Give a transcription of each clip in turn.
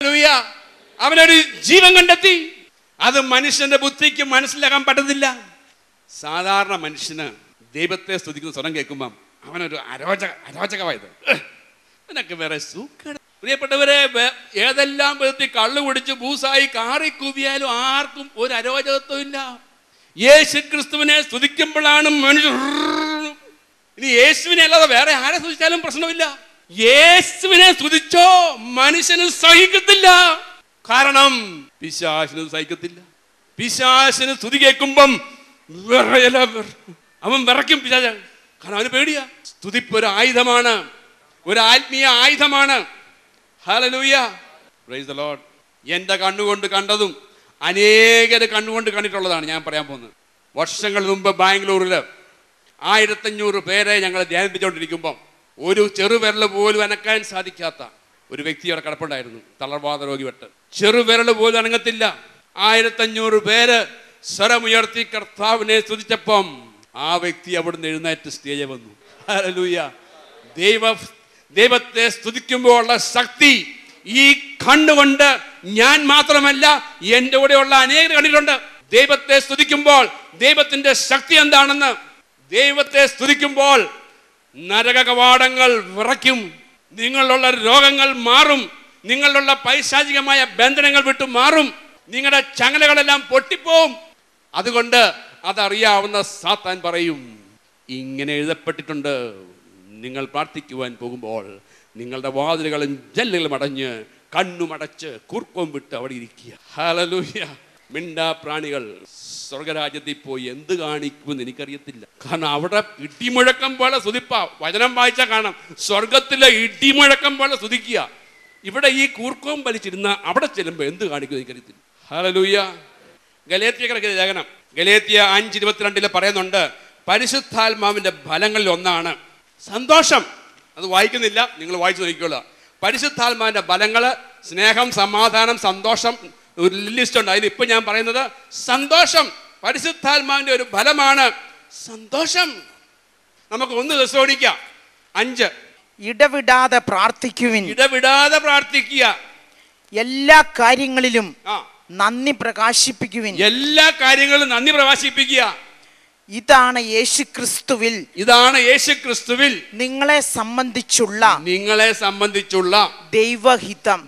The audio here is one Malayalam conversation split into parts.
ഹല്ലേലൂയ. അവനൊരു ജീവൻ കണ്ടെത്തി. അത് മനുഷ്യന്റെ ബുദ്ധിക്ക് മനസ്സിലാക്കാൻ പറ്റത്തില്ല. സാധാരണ മനുഷ്യന് ദൈവത്തെ സ്തുതിക്കുന്ന സ്വരം കേൾക്കുമ്പം അവനൊരു അരോചകമായത് അവനൊക്കെ വേറെ സൂക്കേട്. പ്രിയപ്പെട്ടവരെ, ഏതെല്ലാം വിധത്തിൽ കള്ളു കുടിച്ച് ഭൂസായി കാറി കൂവിയാലും ആർക്കും ഒരു അരോചകത്വം ഇല്ല. യേശു ക്രിസ്തുവിനെ സ്തുതിക്കുമ്പോഴാണ് മനുഷ്യർ. ഇനി യേശുവിനെ അല്ലാതെ വേറെ ആരെ സ്തുതിച്ചാലും പ്രശ്നമില്ല. യേശുവിനെ സ്തുതിച്ചോ മനുഷ്യന് സഹിക്കത്തില്ല. കാരണം പിശാചിന് സഹിക്കത്തില്ല. പിശാചിന് സ്തുതി കേൾക്കുമ്പം അവൻ വിറയ്ക്കും. പിശാച് കാരണം അവന് പേടിയാ. സ്തുതിപ്പ് ഒരു ആയുധമാണ്, ഒരു ആത്മീയ ആയുധമാണ്. Hallelujah, praise the Lord. എൻ്റെ കണ്ണുകൊണ്ട് കണ്ടതും അനേകര് കണ്ണുകൊണ്ട് കണ്ടിട്ടുള്ളതാണ് ഞാൻ പറയാൻ പോകുന്നത്. വർഷങ്ങൾ മുമ്പ് ബാംഗ്ലൂരിൽ 1500 പേരെ ഞങ്ങൾ ധ്യാനിപ്പിച്ചുകൊണ്ടിരിക്കുമ്പം ഒരു ചെറുവിരൽ പോലും അനക്കാൻ സാധിക്കാത്ത ഒരു വ്യക്തി അവിടെ കിടപ്പുണ്ടായിരുന്നു. തളർവാദ രോഗി വെട്ട്. ചെറുവിരൽ പോലും അനങ്ങത്തില്ല. 1500 പേര് സ്വരമുയർത്തി കർത്താവിനെ സ്തുതിച്ചപ്പം ആ വ്യക്തി അവിടുന്ന് എഴുന്നേറ്റ് സ്റ്റേജിൽ വന്നു. ഹല്ലേലൂയ. ദൈവത്തെ സ്തുതിക്കുമ്പോൾ ഉള്ള ശക്തി ഈ കണ്ണുകൊണ്ട് ഞാൻ മാത്രമല്ല, എൻ്റെ കൂടെയുള്ള അനേകർ കണ്ടിട്ടുണ്ട്. ദൈവത്തെ സ്തുതിക്കുമ്പോൾ ദൈവത്തിന്റെ ശക്തി എന്താണെന്ന്. ദൈവത്തെ സ്തുതിക്കുമ്പോൾ നരക കവാടങ്ങൾ വിറയ്ക്കും. നിങ്ങളുള്ള രോഗങ്ങൾ മാറും. നിങ്ങളുള്ള പൈശാചികമായ ബന്ധനങ്ങൾ വിട്ടു മാറും. നിങ്ങളുടെ ചങ്ങലകളെല്ലാം പൊട്ടിപ്പോവും. അതുകൊണ്ട് അതറിയാവുന്ന സാത്താൻ പറയും, ഇങ്ങനെ എഴുതപ്പെട്ടിട്ടുണ്ട്, നിങ്ങൾ പ്രാർത്ഥിക്കുവാൻ പോകുമ്പോൾ നിങ്ങളുടെ വാതിലുകളും ജനലുകളും അടഞ്ഞ് കണ്ണുമടച്ച് കൂർക്കവും വിട്ട് അവിടെ ഇരിക്കുക. ഹല്ലേലൂയ. മിണ്ടാ പ്രാണികൾ സ്വർഗരാജ്യത്തിൽ പോയി എന്ത് കാണിക്കുമെന്ന് എനിക്കറിയത്തില്ല. കാരണം അവിടെ ഇടിമുഴക്കം പോലെ സ്തുതിപ്പ. വചനം വായിച്ചാൽ കാണാം, സ്വർഗത്തിലെ ഇടിമുഴക്കം പോലെ സ്തുതിക്കുക. ഇവിടെ ഈ കൂർക്കവും വലിച്ചിരുന്ന അവിടെ ചെല്ലുമ്പോൾ എന്ത് കാണിക്കുമെന്ന് എനിക്കറിയത്തില്ല. ഹല്ലേലൂയ. ഗലാത്യർക്കെഴുതിയ ലേഖനം ഗലാത്യ 5:22 പറയുന്നുണ്ട്, പരിശുദ്ധാത്മാവിന്റെ ഫലങ്ങളിൽ ഒന്നാണ് സന്തോഷം. അത് വായിക്കുന്നില്ല, നിങ്ങൾ വായിച്ചു നോക്കിക്കോളൂ. പരിശുദ്ധാത്മാവിന്റെ ഫലങ്ങള് സ്നേഹം, സമാധാനം, സന്തോഷം, ഒരു ലിസ്റ്റ് ഉണ്ട്. അതിൽ ഇപ്പൊ ഞാൻ പറയുന്നത് സന്തോഷം. പരിശുദ്ധാത്മാവിന്റെ ഒരു ഫലമാണ് സന്തോഷം. നമുക്ക് 1 തെസ്സലോനിക്ക 5 ഇടവിടാതെ പ്രാർത്ഥിക്കുവിൻ. ഇടവിടാതെ പ്രാർത്ഥിക്കുക. എല്ലാ കാര്യങ്ങളിലും നന്ദി പ്രകാശിപ്പിക്കുവിൻ. എല്ലാ കാര്യങ്ങളും നന്ദി പ്രകാശിപ്പിക്കുക. ഇതാണ് യേശുക്രിസ്തുവിൽ നിങ്ങളെ സംബന്ധിച്ചുള്ള ദൈവഹിതം.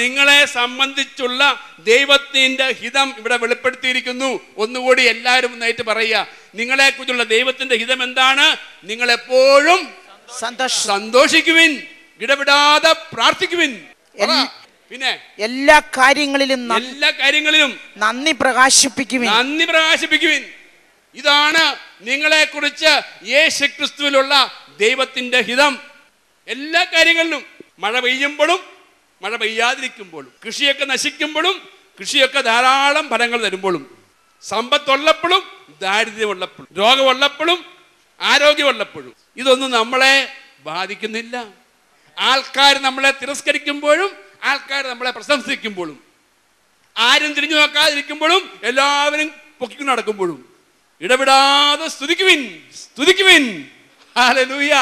നിങ്ങളെ സംബന്ധിച്ചുള്ള ദൈവത്തിന്റെ ഹിതം ഇവിടെ വെളിപ്പെടുത്തിയിരിക്കുന്നു. ഒന്നുകൂടി എല്ലാവരും ഒന്നായിട്ട് പറയുക, നിങ്ങളെ കുറിച്ചുള്ള ദൈവത്തിന്റെ ഹിതം എന്താണ്? നിങ്ങൾ എപ്പോഴും സന്തോഷിക്കുവിൻ, ഇടപെടാതെ പ്രാർത്ഥിക്കുവിൻ. പിന്നെ എല്ലാ കാര്യങ്ങളിലും നന്ദി പ്രകാശിപ്പിക്കുവിൻ. ഇതാണ് നിങ്ങളെ കുറിച്ച് യേശുക്രിസ്തുവിലുള്ള ദൈവത്തിന്റെ ഹിതം. എല്ലാ കാര്യങ്ങളിലും, മഴ പെയ്യുമ്പോഴും മഴ പെയ്യാതിരിക്കുമ്പോഴും, കൃഷിയൊക്കെ നശിക്കുമ്പോഴും കൃഷിയൊക്കെ ധാരാളം ഫലങ്ങൾ തരുമ്പോഴും, സമ്പത്തുള്ളപ്പോഴും ദാരിദ്ര്യമുള്ളപ്പോഴും, രോഗമുള്ളപ്പോഴും ആരോഗ്യമുള്ളപ്പോഴും, ഇതൊന്നും നമ്മളെ ബാധിക്കുന്നില്ല. ആൾക്കാർ നമ്മളെ തിരസ്കരിക്കുമ്പോഴും ആൾക്കാർ നമ്മളെ പ്രശംസിക്കുമ്പോഴും, ആരും തിരിഞ്ഞു നോക്കാതിരിക്കുമ്പോഴും എല്ലാവരും പൊക്കിക്കൊണ്ട് നടക്കുമ്പോഴും ഇടപെടാതെ സ്തുതിക്കുവിൻ. ഹല്ലേലൂയ.